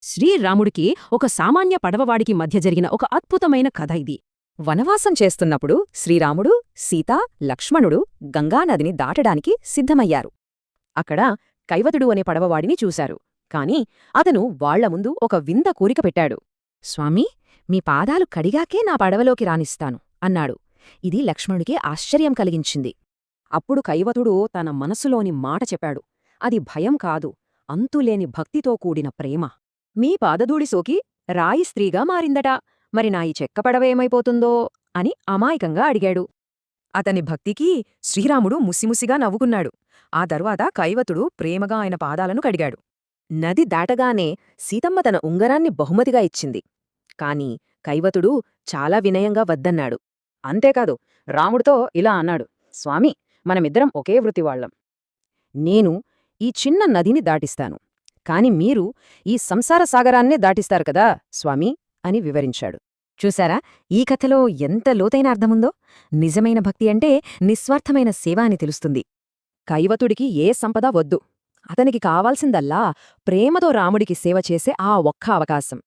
శ్రీరాముడికి ఒక సామాన్య పడవవాడికి మధ్య జరిగిన ఒక అద్భుతమైన కథ ఇది. వనవాసం చేస్తున్నప్పుడు శ్రీరాముడు, సీత, లక్ష్మణుడు గంగానదిని దాటడానికి సిద్ధమయ్యారు. అక్కడ కైవతుడు అనే పడవవాడిని చూశారు. కాని అతను వాళ్ల ముందు ఒక వింత కోరిక పెట్టాడు. స్వామీ, మీ పాదాలు కడిగాకే నా పడవలోకి రానిస్తాను అన్నాడు. ఇది లక్ష్మణుడికి ఆశ్చర్యం కలిగించింది. అప్పుడు కైవతుడు తన మనసులోని మాట చెప్పాడు. అది భయం కాదు, అంతులేని భక్తితో కూడిన ప్రేమ. మీ పాదధూళి సోకి రాయి స్త్రీగా మారిందట, మరి నా ఈ చెక్క పడవేమైపోతుందో అని అమాయకంగా అడిగాడు. అతని భక్తికి శ్రీరాముడు ముసిముసిగా నవ్వుకున్నాడు. ఆ తర్వాత కైవతుడు ప్రేమగా ఆయన పాదాలను కడిగాడు. నది దాటగానే సీతమ్మ తన ఉంగరాన్ని బహుమతిగా ఇచ్చింది. కాని కైవతుడు చాలా వినయంగా వద్దన్నాడు. అంతేకాదు, రాముడితో ఇలా అన్నాడు: స్వామీ, మనమిద్దరం ఒకే వృత్తివాళ్లం. నేను ఈ చిన్న నదిని దాటిస్తాను, కాని మీరు ఈ సంసార సాగరాన్నే దాటిస్తారు కదా స్వామీ అని వివరించాడు. చూశారా, ఈ కథలో ఎంత లోతైన అర్థముందో? నిజమైన భక్తి అంటే నిస్వార్థమైన సేవ అని తెలుస్తుంది. కైవతుడికి ఏ సంపద వద్దు. అతనికి కావాల్సిందల్లా ప్రేమతో రాముడికి సేవ చేసే ఆ ఒక్క అవకాశం.